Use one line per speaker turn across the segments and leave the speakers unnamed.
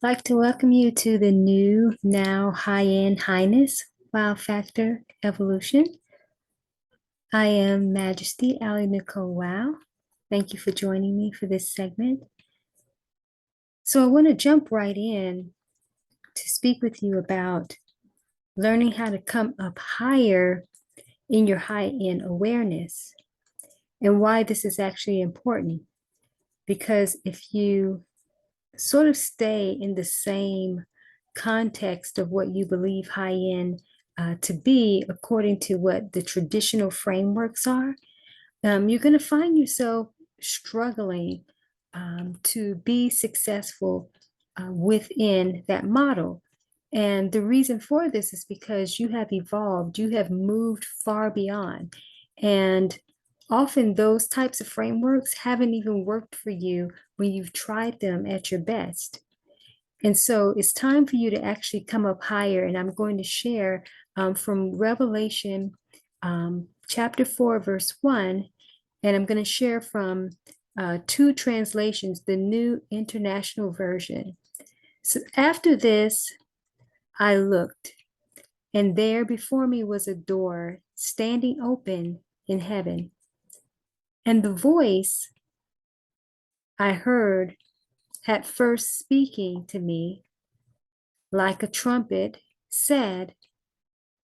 I'd like to welcome you to the new, now high-end Highness Wow Factor Evolution. I am Majesty-ALL-MIGHTY Wow. Thank you for joining me for this segment. So I want to jump right in to speak with you about learning how to come up higher in your high-end awareness and why this is actually important. Because if you sort of stay in the same context of what you believe high end to be, according to what the traditional frameworks are, you're going to find yourself struggling to be successful within that model. And the reason for this is because you have evolved, you have moved far beyond. And often those types of frameworks haven't even worked for you when you've tried them at your best. And so it's time for you to actually come up higher. And I'm going to share from Revelation chapter 4, verse 1. And I'm going to share from two translations, the New International Version. So after this, I looked, and there before me was a door standing open in heaven. And the voice I heard at first speaking to me like a trumpet said,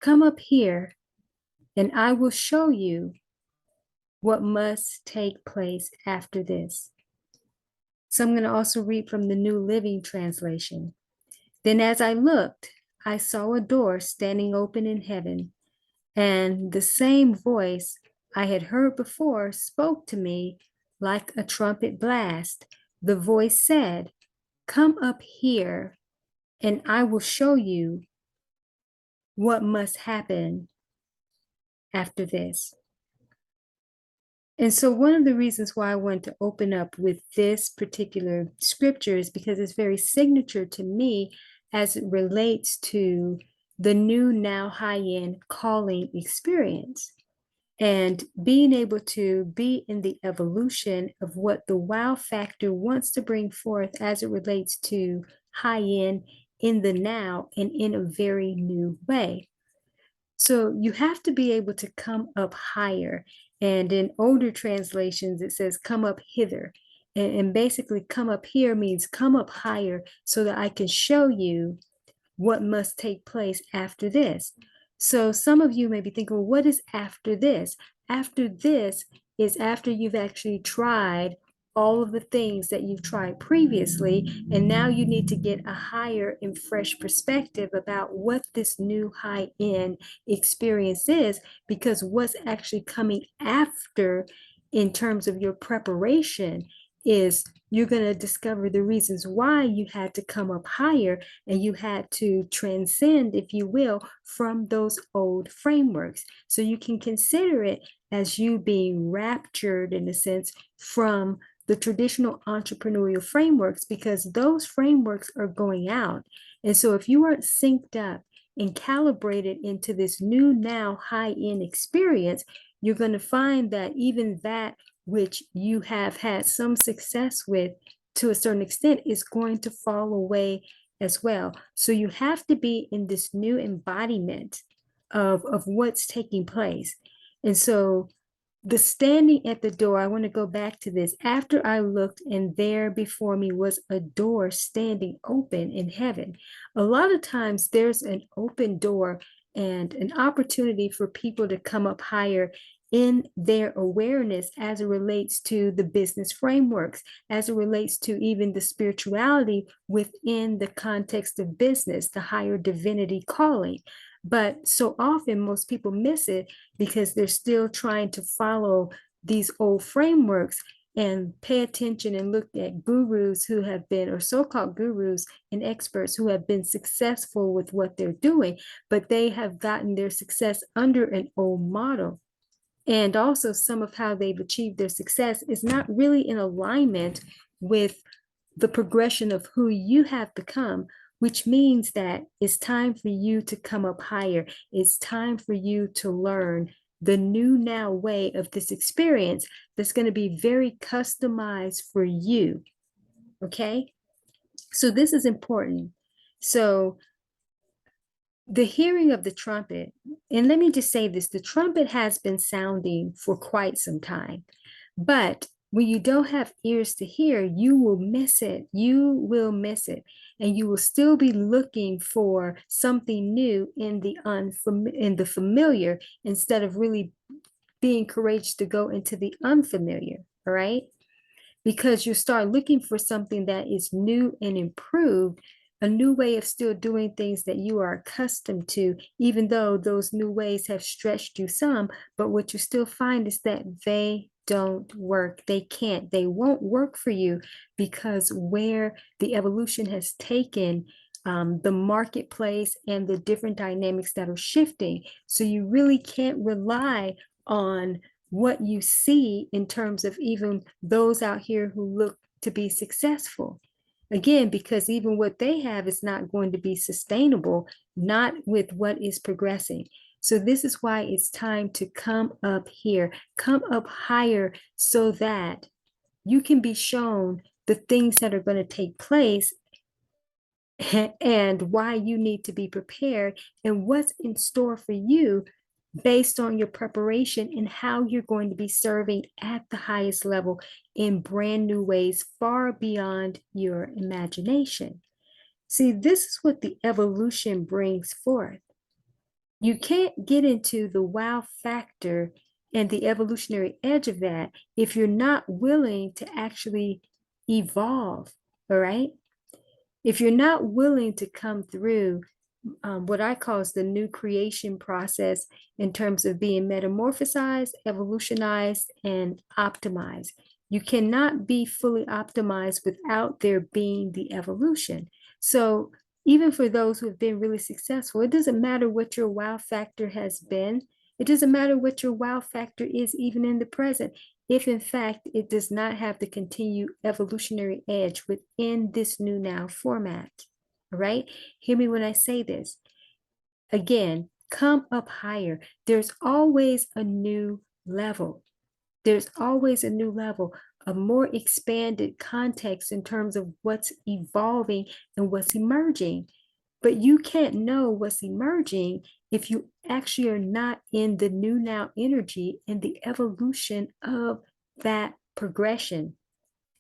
"Come up here, and I will show you what must take place after this." So I'm going to also read from the New Living Translation. Then as I looked, I saw a door standing open in heaven, and the same voice I had heard before spoke to me like a trumpet blast. The voice said, "Come up here, and I will show you what must happen after this." And so one of the reasons why I wanted to open up with this particular scripture is because it's very signature to me as it relates to the new now high-end calling experience and being able to be in the evolution of what the wow factor wants to bring forth as it relates to high-end in the now and in a very new way. So you have to be able to come up higher. And in older translations, it says, "Come up hither." And basically, come up here means come up higher so that I can show you what must take place after this. So some of you may be thinking, well, what is after this? After this is after you've actually tried all of the things that you've tried previously, and now you need to get a higher and fresh perspective about what this new high-end experience is, because what's actually coming after in terms of your preparation is you're going to discover the reasons why you had to come up higher and you had to transcend, if you will, from those old frameworks. So you can consider it as you being raptured, in a sense, from the traditional entrepreneurial frameworks, because those frameworks are going out. And so if you aren't synced up and calibrated into this new now high-end experience, you're going to find that even that which you have had some success with to a certain extent is going to fall away as well. So you have to be in this new embodiment of what's taking place. And so the standing at the door, I want to go back to this. After I looked, and there before me was a door standing open in heaven. A lot of times there's an open door and an opportunity for people to come up higher in their awareness as it relates to the business frameworks, as it relates to even the spirituality within the context of business, the higher divinity calling. But so often most people miss it because they're still trying to follow these old frameworks and pay attention and look at gurus who have been, or so-called gurus and experts who have been successful with what they're doing, but they have gotten their success under an old model. And also some of how they've achieved their success is not really in alignment with the progression of who you have become, which means that it's time for you to come up higher. It's time for you to learn the new now way of this experience that's going to be very customized for you. Okay? So this is important. So the hearing of the trumpet, and let me just say this, the trumpet has been sounding for quite some time, but when you don't have ears to hear, you will miss it. You will miss it. And you will still be looking for something new in the familiar instead of really being courageous to go into the unfamiliar, all right? Because you start looking for something that is new and improved, a new way of still doing things that you are accustomed to, even though those new ways have stretched you some. But what you still find is that they don't work. They can't, they won't work for you because where the evolution has taken the marketplace and the different dynamics that are shifting. So you really can't rely on what you see in terms of even those out here who look to be successful. Again, because even what they have is not going to be sustainable, not with what is progressing. So this is why it's time to come up here, come up higher so that you can be shown the things that are going to take place and why you need to be prepared and what's in store for you based on your preparation and how you're going to be serving at the highest level in brand new ways far beyond your imagination. See, this is what the evolution brings forth. You can't get into the wow factor and the evolutionary edge of that if you're not willing to actually evolve, all right? If you're not willing to come through what I call is the new creation process in terms of being metamorphosized, evolutionized, and optimized. You cannot be fully optimized without there being the evolution. So even for those who have been really successful, it doesn't matter what your wow factor has been. It doesn't matter what your wow factor is even in the present, if in fact it does not have the continued evolutionary edge within this new now format. All right? Hear me when I say this. Again, come up higher. There's always a new level. There's always a new level, a more expanded context in terms of what's evolving and what's emerging. But you can't know what's emerging if you actually are not in the new now energy and the evolution of that progression.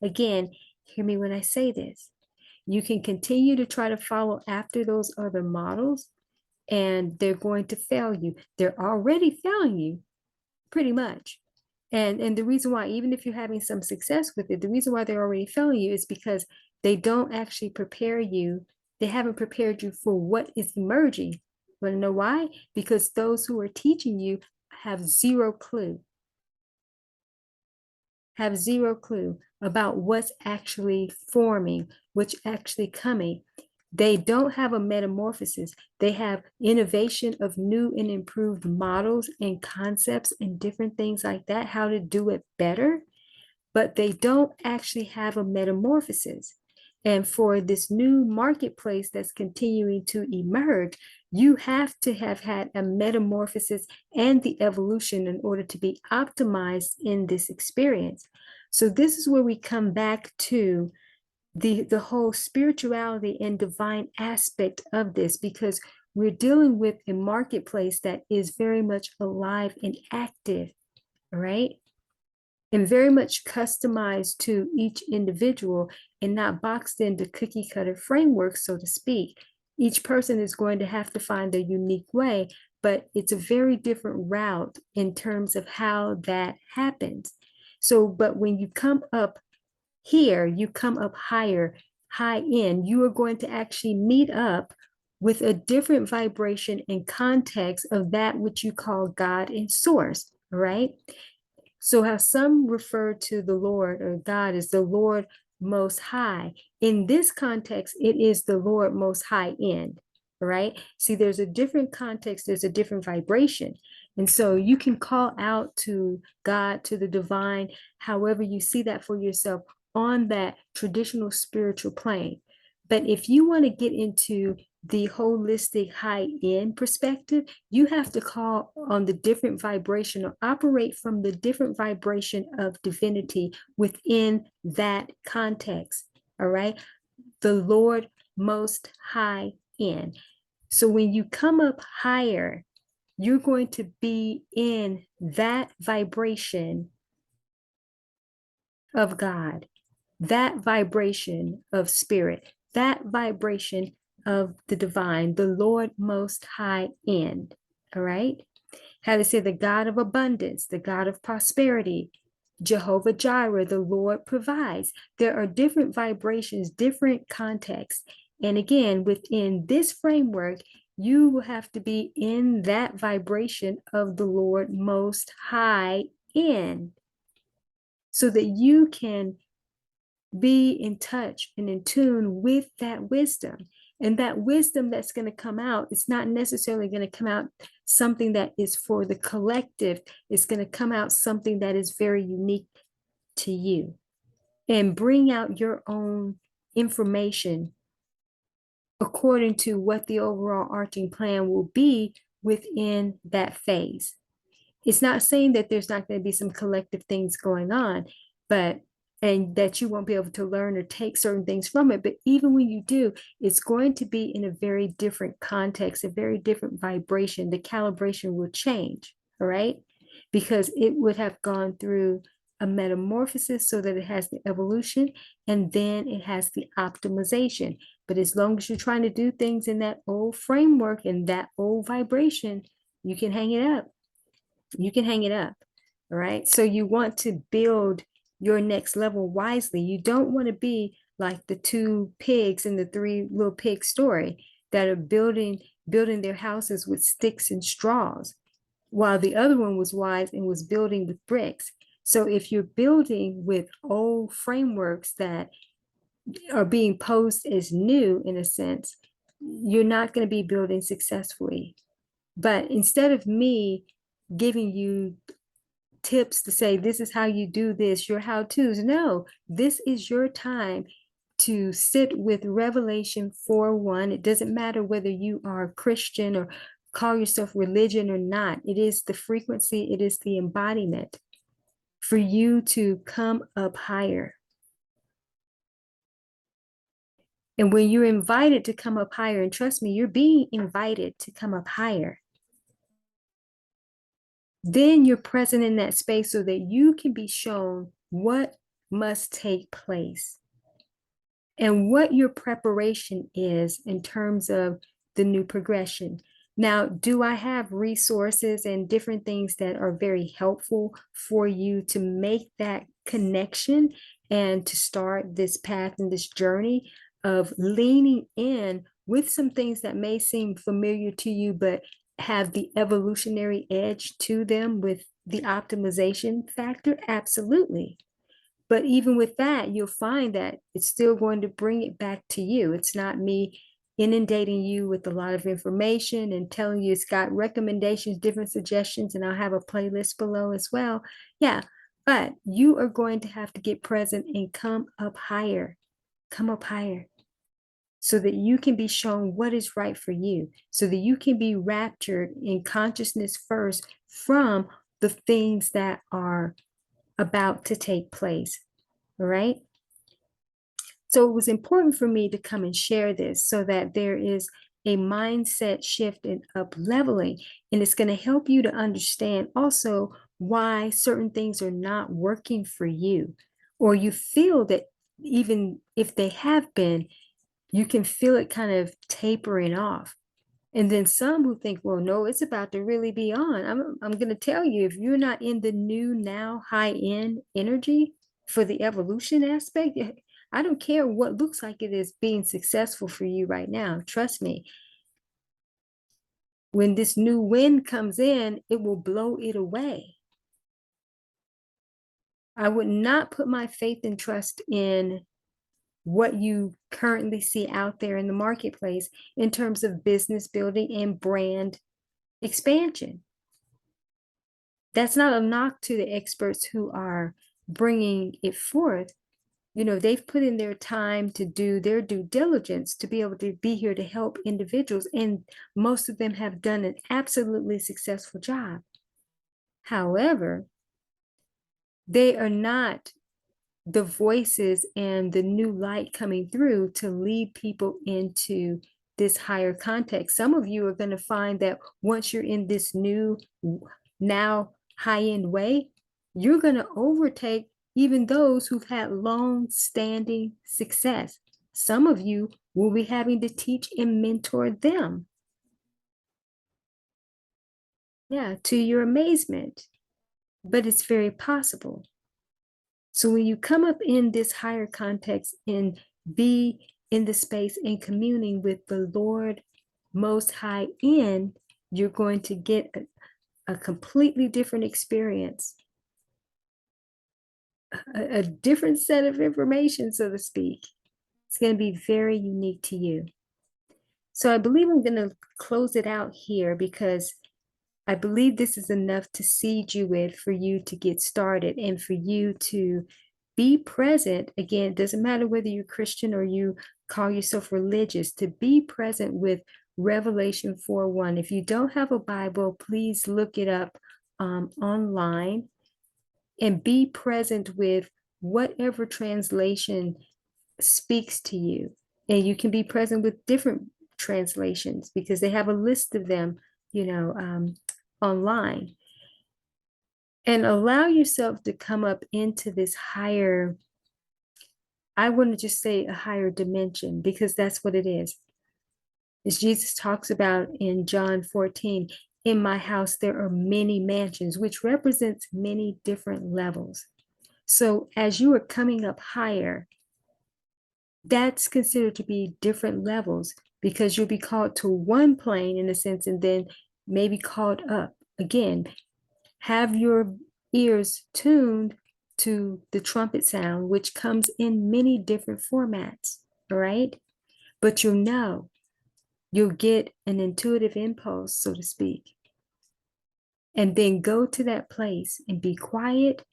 Again, hear me when I say this. You can continue to try to follow after those other models, and they're going to fail you. They're already failing you, pretty much. And the reason why, even if you're having some success with it, the reason why they're already failing you is because they don't actually prepare you. They haven't prepared you for what is emerging. Want to know why? Because those who are teaching you have zero clue about what's actually forming, what's actually coming. They don't have a metamorphosis. They have innovation of new and improved models and concepts and different things like that, how to do it better, but they don't actually have a metamorphosis. And for this new marketplace that's continuing to emerge, you have to have had a metamorphosis and the evolution in order to be optimized in this experience. So this is where we come back to the whole spirituality and divine aspect of this, because we're dealing with a marketplace that is very much alive and active, right? And very much customized to each individual and not boxed into cookie cutter frameworks, so to speak. Each person is going to have to find their unique way, but it's a very different route in terms of how that happens. So, but when you come up here, you come up higher, high end, you are going to actually meet up with a different vibration and context of that which you call God and source, right? So how some refer to the Lord or God as the Lord Most High. In this context, it is the Lord Most High End, right? See, there's a different context, there's a different vibration. And so you can call out to God, to the divine, however you see that for yourself on that traditional spiritual plane. But if you want to get into the holistic high-end perspective, you have to call on the different vibration or operate from the different vibration of divinity within that context. All right. the Lord Most High in. So when you come up higher, you're going to be in that vibration of God, that vibration of spirit, that vibration of the divine, the Lord Most High in. All right. How to say the God of abundance, the God of prosperity, Jehovah Jireh, the Lord provides. There are different vibrations, different contexts. And again, within this framework, you will have to be in that vibration of the Lord Most High in, so that you can be in touch and in tune with that wisdom. And that wisdom that's going to come out, it's not necessarily going to come out something that is for the collective. It's going to come out something that is very unique to you, and bring out your own information according to what the overall arching plan will be within that phase. It's not saying that there's not going to be some collective things going on, but and that you won't be able to learn or take certain things from it. But even when you do, it's going to be in a very different context, a very different vibration. The calibration will change, all right? Because it would have gone through a metamorphosis so that it has the evolution, and then it has the optimization. But as long as you're trying to do things in that old framework and that old vibration, you can hang it up. You can hang it up. All right. So you want to build your next level wisely. You don't want to be like the two pigs in the three little pig story that are building their houses with sticks and straws, while the other one was wise and was building with bricks. So if you're building with old frameworks that are being posed as new, in a sense, you're not going to be building successfully. But instead of me giving you tips to say, this is how you do this, your how-tos, no, this is your time to sit with Revelation 4:1. It doesn't matter whether you are Christian or call yourself religion or not. It is the frequency, it is the embodiment for you to come up higher. And when you're invited to come up higher, and trust me, you're being invited to come up higher, then you're present in that space so that you can be shown what must take place and what your preparation is in terms of the new progression. Now, do I have resources and different things that are very helpful for you to make that connection and to start this path and this journey of leaning in with some things that may seem familiar to you, but have the evolutionary edge to them with the optimization factor? Absolutely. But even with that, you'll find that it's still going to bring it back to you. It's not me inundating you with a lot of information and telling you it's got recommendations, different suggestions, and I'll have a playlist below as well. Yeah, but you are going to have to get present and come up higher so that you can be shown what is right for you, so that you can be raptured in consciousness first from the things that are about to take place. All right. So it was important for me to come and share this so that there is a mindset shift and up leveling. And it's going to help you to understand also why certain things are not working for you, or you feel that even if they have been, you can feel it kind of tapering off. And then some who think, well, no, it's about to really be on. I'm going to tell you, if you're not in the new now high end energy for the evolution aspect, I don't care what looks like it is being successful for you right now. Trust me. When this new wind comes in, it will blow it away. I would not put my faith and trust in what you currently see out there in the marketplace in terms of business building and brand expansion. That's not a knock to the experts who are bringing it forth. You know, they've put in their time to do their due diligence to be able to be here to help individuals, and most of them have done an absolutely successful job. However, they are not the voices and the new light coming through to lead people into this higher context. Some of you are going to find that once you're in this new, now high-end way, you're going to overtake even those who've had long-standing success. Some of you will be having to teach and mentor them. Yeah, to your amazement, but it's very possible. So when you come up in this higher context and be in the space and communing with the Lord Most High in, you're going to get a completely different experience, a different set of information, so to speak. It's going to be very unique to you. So I believe I'm going to close it out here because I believe this is enough to seed you with for you to get started and for you to be present. Again, it doesn't matter whether you're Christian or you call yourself religious, to be present with Revelation 4:1. If you don't have a Bible, please look it up online and be present with whatever translation speaks to you. And you can be present with different translations because they have a list of them, online. And allow yourself to come up into this higher, I want to just say a higher dimension, because that's what it is. As Jesus talks about in John 14, in my house there are many mansions, which represents many different levels. So as you are coming up higher, that's considered to be different levels because you'll be called to one plane in a sense and then maybe called up. Again, have your ears tuned to the trumpet sound, which comes in many different formats, all right? But you'll get an intuitive impulse, so to speak, and then go to that place and be quiet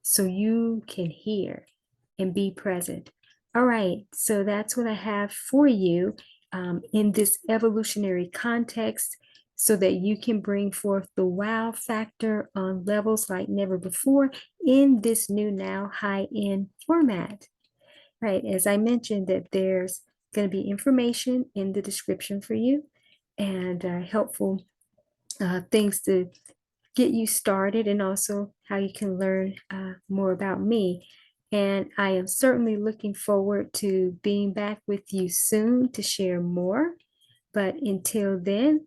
so you can hear and be present. All right, so that's what I have for you in this evolutionary context so that you can bring forth the wow factor on levels like never before in this new now high-end format. Right, as I mentioned that there's going to be information in the description for you and helpful things to get you started and also how you can learn more about me. And I am certainly looking forward to being back with you soon to share more. But until then,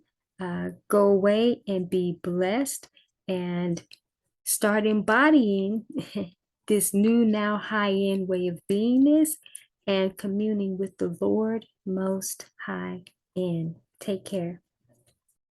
go away and be blessed and start embodying this new now high-end way of beingness and communing with the Lord Most High in. Take care.